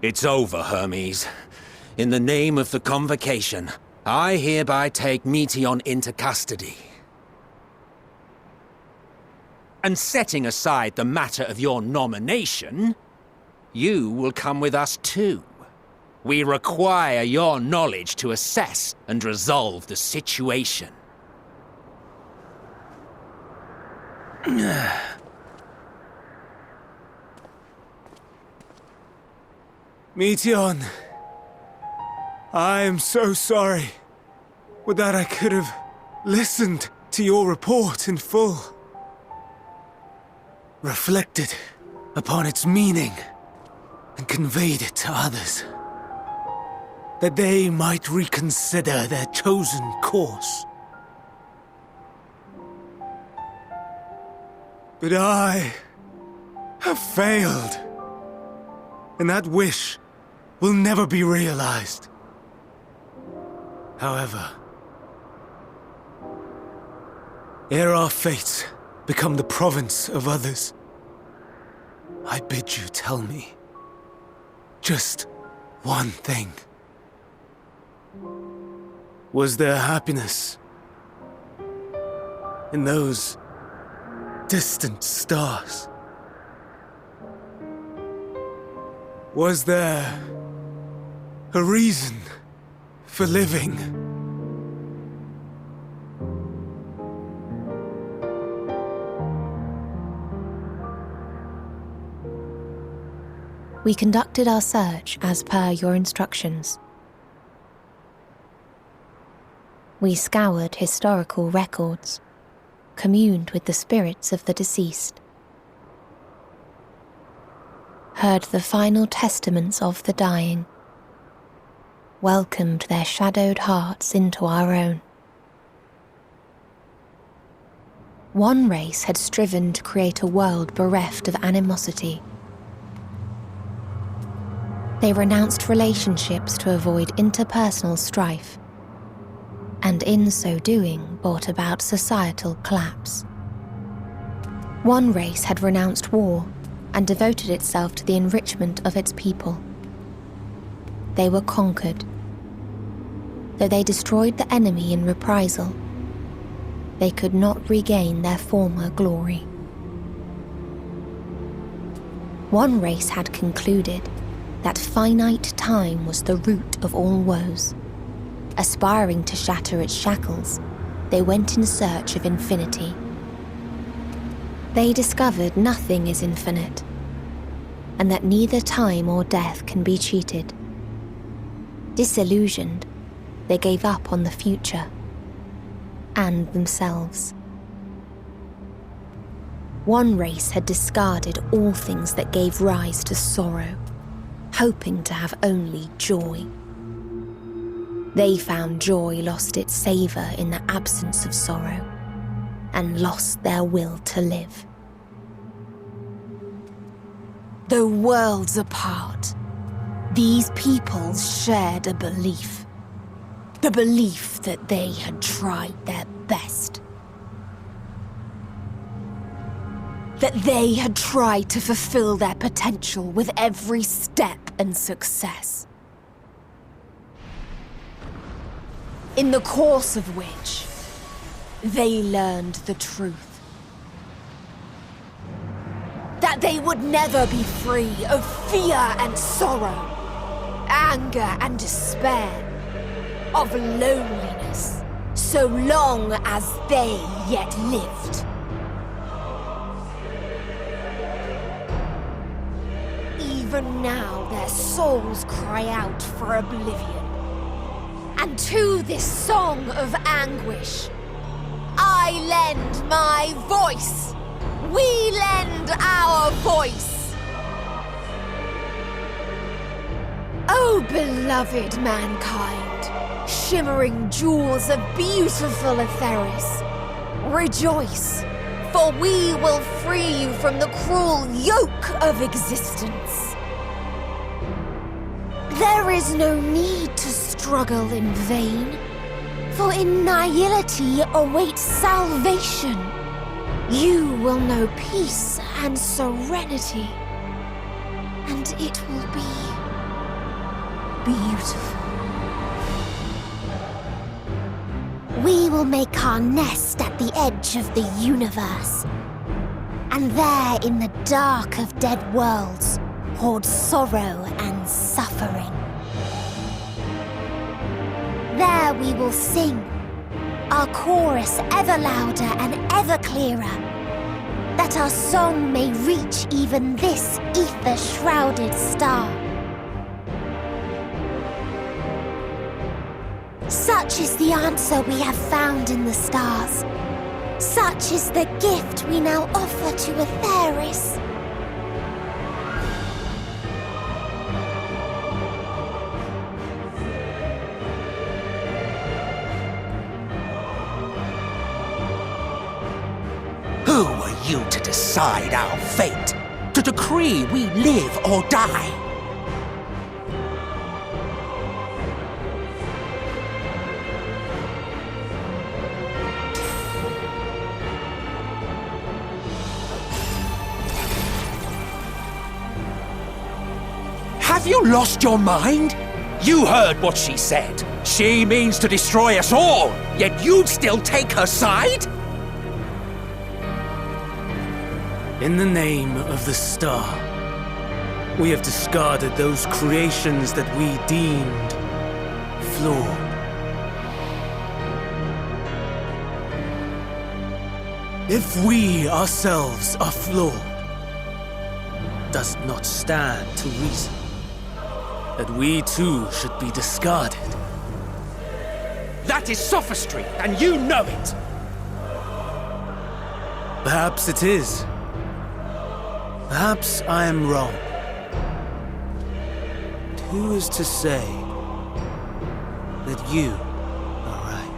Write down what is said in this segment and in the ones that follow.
It's over, Hermes. In the name of the Convocation, I hereby take Meteion into custody. And setting aside the matter of your nomination, you will come with us too. We require your knowledge to assess and resolve the situation. Meteion, I am so sorry. Would that I could have listened to your report in full. Reflected upon its meaning and conveyed it to others, that they might reconsider their chosen course. But I have failed, and that wish will never be realized. However, ere our fates become the province of others, I bid you tell me just one thing. Was there happiness in those distant stars? Was there a reason for living? We conducted our search as per your instructions. We scoured historical records, communed with the spirits of the deceased, heard the final testaments of the dying, welcomed their shadowed hearts into our own. One race had striven to create a world bereft of animosity. They renounced relationships to avoid interpersonal strife, and in so doing brought about societal collapse. One race had renounced war and devoted itself to the enrichment of its people. They were conquered. Though they destroyed the enemy in reprisal, they could not regain their former glory. One race had concluded that finite time was the root of all woes. Aspiring to shatter its shackles, they went in search of infinity. They discovered nothing is infinite, and that neither time or death can be cheated. Disillusioned, they gave up on the future and themselves. One race had discarded all things that gave rise to sorrow, hoping to have only joy. They found joy lost its savour in the absence of sorrow, and lost their will to live. Though worlds apart, these peoples shared a belief. The belief that they had tried their best. That they had tried to fulfill their potential with every step and success. In the course of which, they learned the truth. That they would never be free of fear and sorrow, anger and despair, of loneliness, so long as they yet lived. Even now their souls cry out for oblivion. And to this song of anguish, I lend my voice. We lend our voice. O beloved mankind, shimmering jewels of beautiful Etheris, rejoice, for we will free you from the cruel yoke of existence. There is no need to struggle in vain, for in nihility awaits salvation. You will know peace and serenity, and it will be beautiful. We will make our nest at the edge of the universe. And there, in the dark of dead worlds, hoard sorrow and suffering. There we will sing, our chorus ever louder and ever clearer, that our song may reach even this ether-shrouded star. Such is the answer we have found in the stars. Such is the gift we now offer to Atheris. Who are you to decide our fate? To decree we live or die? Have you lost your mind? You heard what she said. She means to destroy us all, yet you'd still take her side? In the name of the star, we have discarded those creations that we deemed flawed. If we ourselves are flawed, does it not stand to reason that we too should be discarded? That is sophistry, and you know it! Perhaps it is. Perhaps I am wrong. But who is to say that you are right?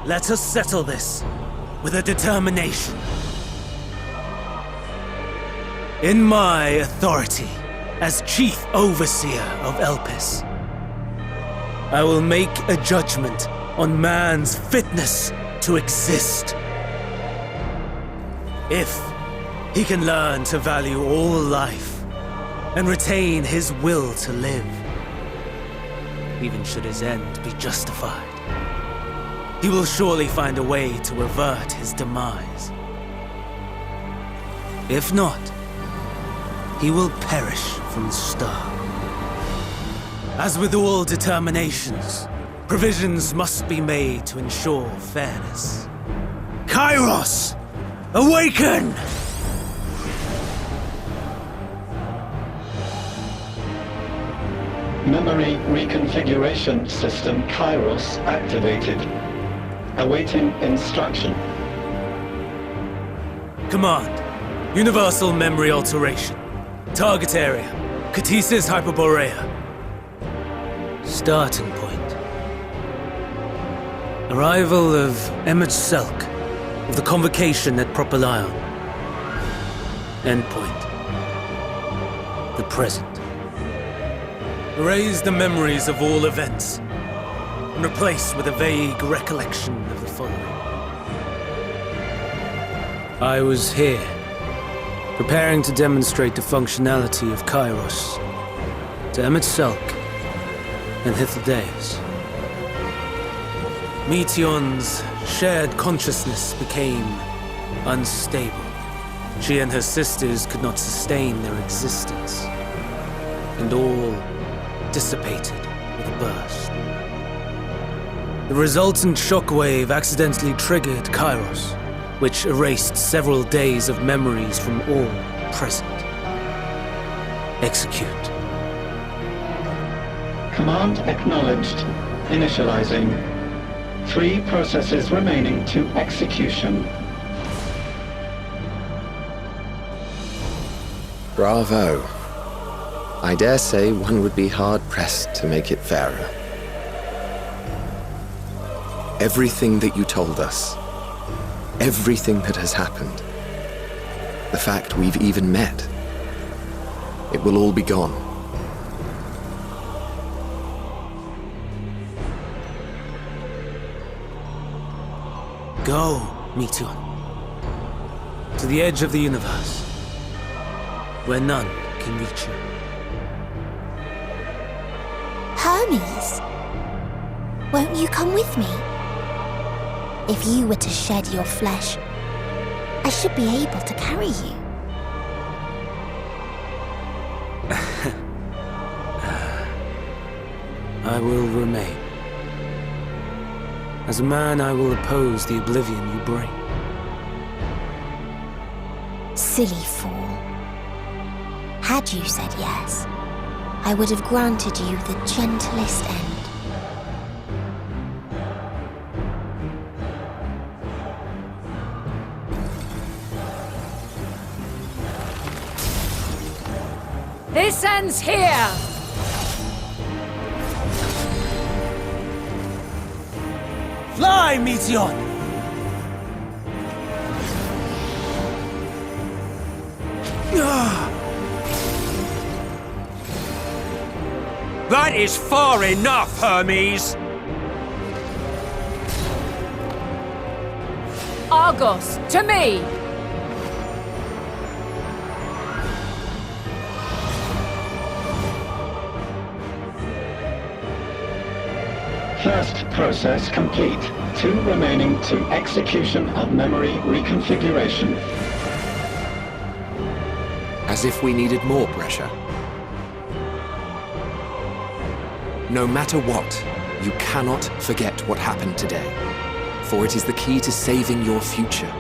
Let us settle this with a determination. In my authority as Chief Overseer of Elpis, I will make a judgment on man's fitness to exist. If he can learn to value all life and retain his will to live, even should his end be justified, he will surely find a way to avert his demise. If not, he will perish from the start. As with all determinations, provisions must be made to ensure fairness. Kairos! Awaken! Memory reconfiguration system Kairos activated. Awaiting instruction. Command. Universal memory alteration. Target area. Catesis Hyperborea. Starting point. Arrival of Emmett Selk of the Convocation at Propylion. Endpoint. The present. Erase the memories of all events and replace with a vague recollection of the following. I was here, preparing to demonstrate the functionality of Kairos to Emmett Selk and Hythlodaeus. Meteon's shared consciousness became unstable. She and her sisters could not sustain their existence, and all dissipated with a burst. The resultant shockwave accidentally triggered Kairos, which erased several days of memories from all present. Execute. Command acknowledged. Initializing. 3 processes remaining to execution. Bravo. I dare say one would be hard-pressed to make it fairer. Everything that you told us, everything that has happened, the fact we've even met, it will all be gone. Go, Meteon, to the edge of the universe. where none can reach you. Hermes, won't you come with me? If you were to shed your flesh, I should be able to carry you. I will remain. As a man, I will oppose the oblivion you bring. Silly fool. Had you said yes, I would have granted you the gentlest end. This ends here! Fly, Meteon! That is far enough, Hermes! Argos, to me! First process complete. 2 remaining to execution of memory reconfiguration. As if we needed more pressure. No matter what, you cannot forget what happened today. For it is the key to saving your future.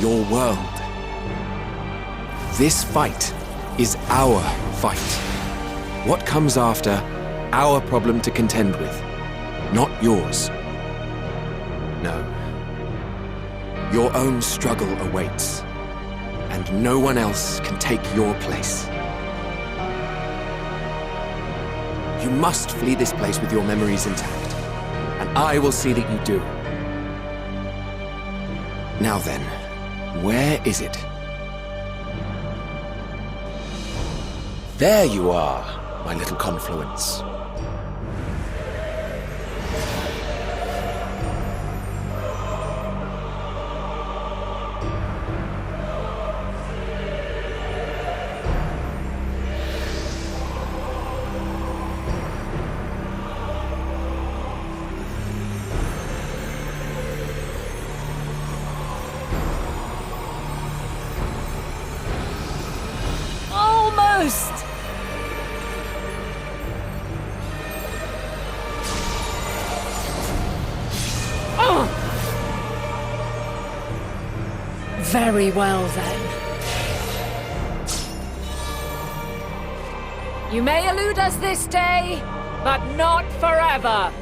Your world. This fight is our fight. What comes after, our problem to contend with. Not yours. No. Your own struggle awaits. And no one else can take your place. You must flee this place with your memories intact. And I will see that you do. Now then, where is it? There you are, my little confluence. Almost! Oh! Very well then. You may elude us this day, but not forever.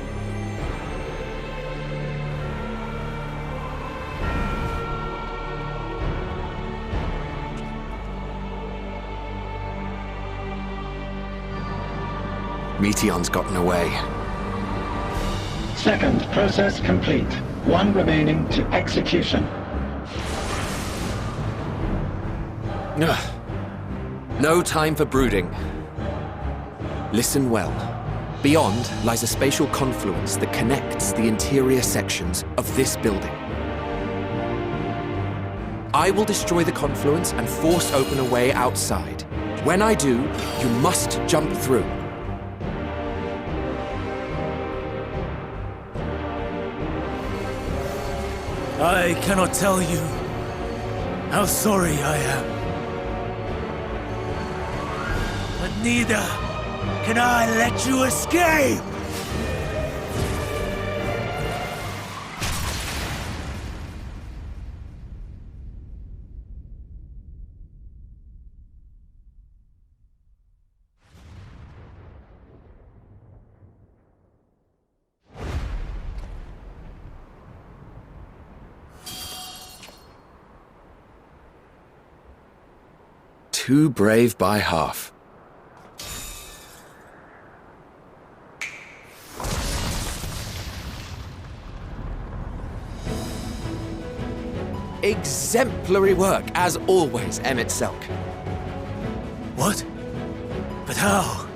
Meteon's gotten away. Second process complete. 1 remaining to execution. Ugh. No time for brooding. Listen well. Beyond lies a spatial confluence that connects the interior sections of this building. I will destroy the confluence and force open a way outside. When I do, you must jump through. I cannot tell you how sorry I am. But neither can I let you escape! Too brave by half. Exemplary work, as always, Emmett Selk. What? But how?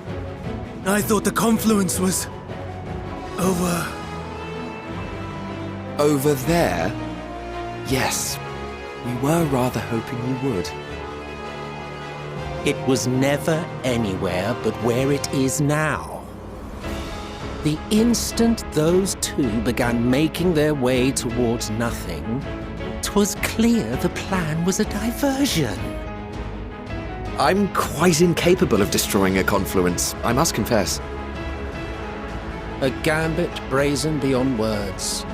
I thought the confluence was... over... Over there? Yes. We were rather hoping you would. It was never anywhere but where it is now. The instant those two began making their way towards nothing, 'twas clear the plan was a diversion. I'm quite incapable of destroying a confluence, I must confess. A gambit brazen beyond words.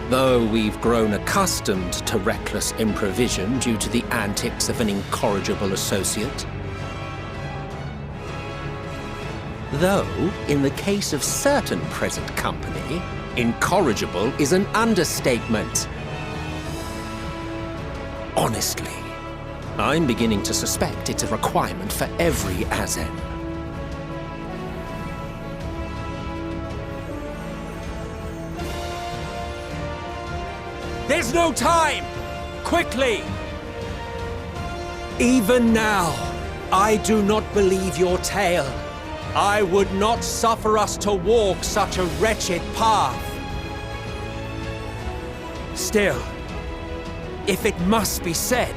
Though we've grown accustomed to reckless improvision due to the antics of an incorrigible associate. Though, in the case of certain present company, incorrigible is an understatement. Honestly, I'm beginning to suspect it's a requirement for every Azen. There's no time! Quickly! Even now, I do not believe your tale. I would not suffer us to walk such a wretched path. Still, if it must be said,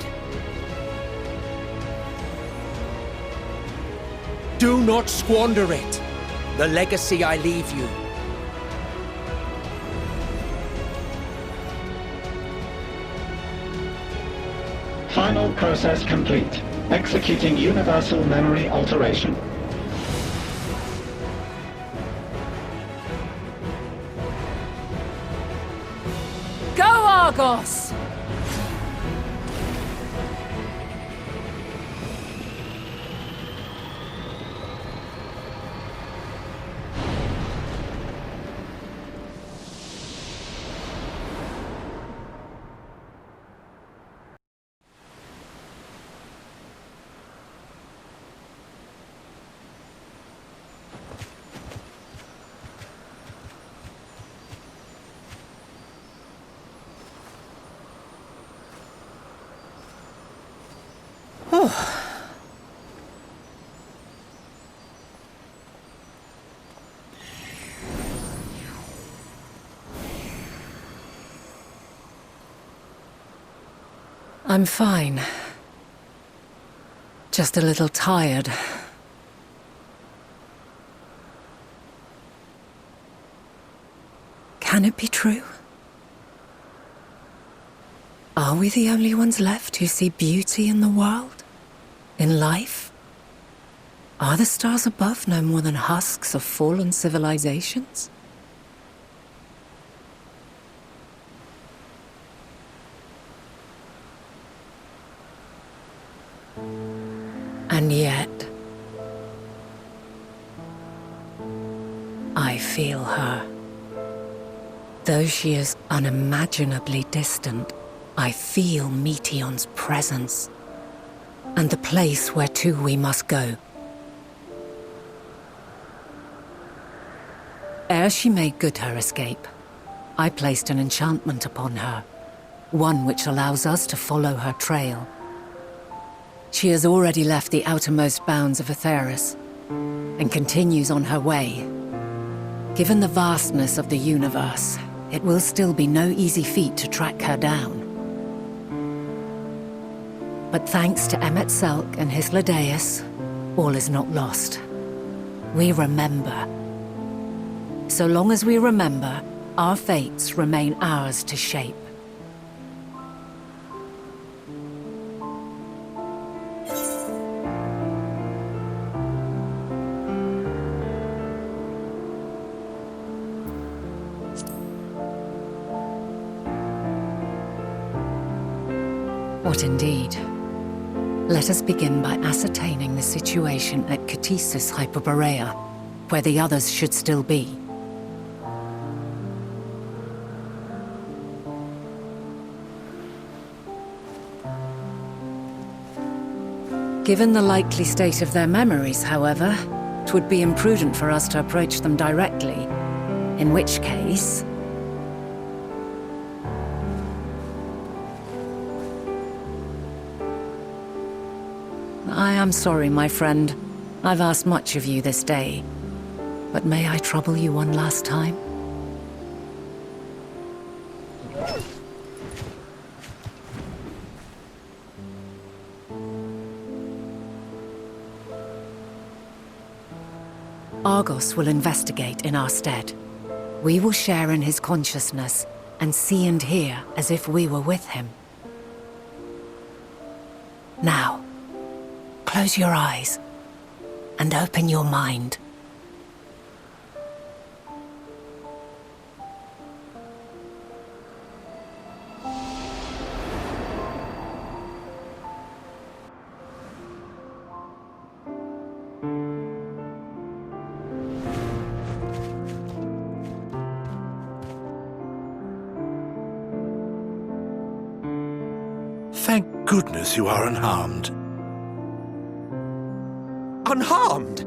do not squander it, the legacy I leave you. Final process complete. Executing universal memory alteration. Go, Argos! I'm fine. Just a little tired. Can it be true? Are we the only ones left who see beauty in the world? In life? Are the stars above no more than husks of fallen civilizations? And yet, I feel her. Though she is unimaginably distant, I feel Meteion's presence, and the place where to we must go. Ere she made good her escape, I placed an enchantment upon her, one which allows us to follow her trail. She has already left the outermost bounds of Aetheris, and continues on her way. Given the vastness of the universe, it will still be no easy feat to track her down. But thanks to Emet-Selch and his Ladeus, all is not lost. We remember. So long as we remember, our fates remain ours to shape. What indeed? Let us begin by ascertaining the situation at Catesis Hyperborea, where the others should still be. Given the likely state of their memories, however, it would be imprudent for us to approach them directly, in which case... I am sorry, my friend. I've asked much of you this day. But may I trouble you one last time? Argos will investigate in our stead. We will share in his consciousness and see and hear as if we were with him. Now, close your eyes and open your mind. Thank goodness you are unharmed. Unharmed?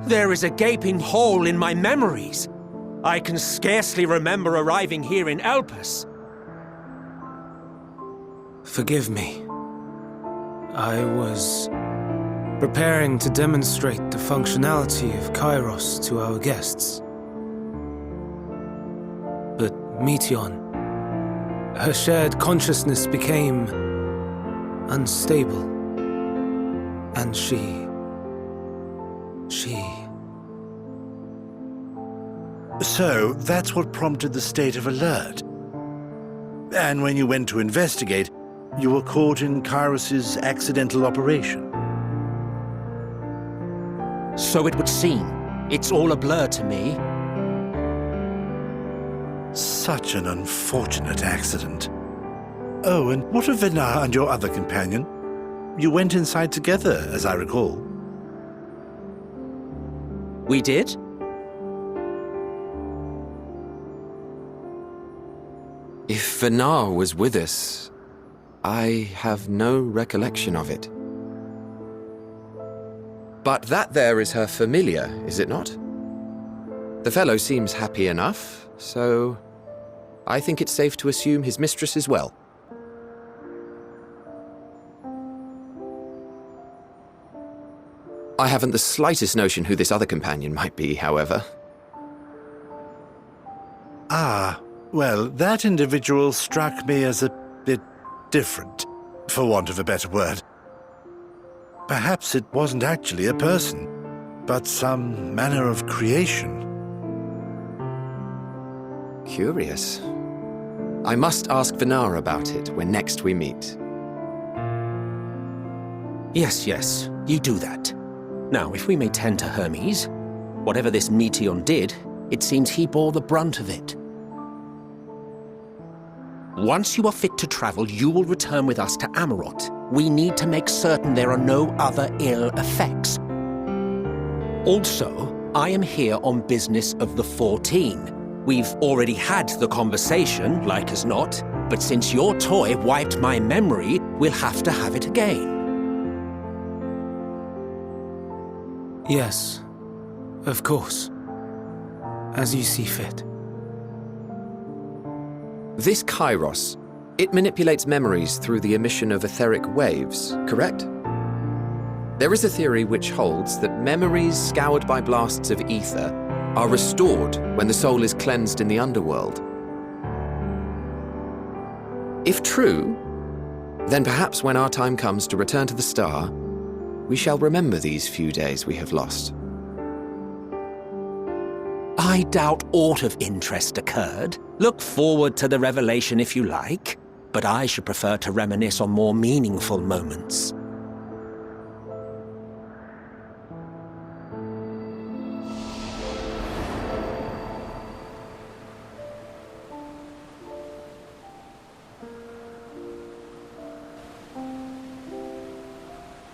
There is a gaping hole in my memories. I can scarcely remember arriving here in Elpis. Forgive me. I was preparing to demonstrate the functionality of Kairos to our guests. But Meteon, her shared consciousness became unstable, and she... So, that's what prompted the state of alert. And when you went to investigate, you were caught in Kairos's accidental operation. So it would seem. It's all a blur to me. Such an unfortunate accident. Oh, and what of Venar and your other companion? You went inside together, as I recall. We did? If Venar was with us, I have no recollection of it. But that there is her familiar, is it not? The fellow seems happy enough, so I think it's safe to assume his mistress as well. I haven't the slightest notion who this other companion might be, however. Ah, well, that individual struck me as a bit different, for want of a better word. Perhaps it wasn't actually a person, but some manner of creation. Curious. I must ask Venar about it when next we meet. Yes, you do that. Now, if we may tend to Hermes, whatever this Meteon did, it seems he bore the brunt of it. Once you are fit to travel, you will return with us to Amarot. We need to make certain there are no other ill effects. Also, I am here on business of the 14. We've already had the conversation, like as not, but since your toy wiped my memory, we'll have to have it again. Yes, of course. As you see fit. This Kairos, it manipulates memories through the emission of etheric waves, correct? There is a theory which holds that memories scoured by blasts of ether are restored when the soul is cleansed in the underworld. If true, then perhaps when our time comes to return to the star, we shall remember these few days we have lost. I doubt aught of interest occurred. Look forward to the revelation if you like, but I should prefer to reminisce on more meaningful moments.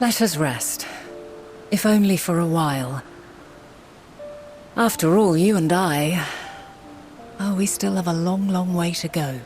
Let us rest, if only for a while. After all, you and I... Oh, we still have a long, long way to go.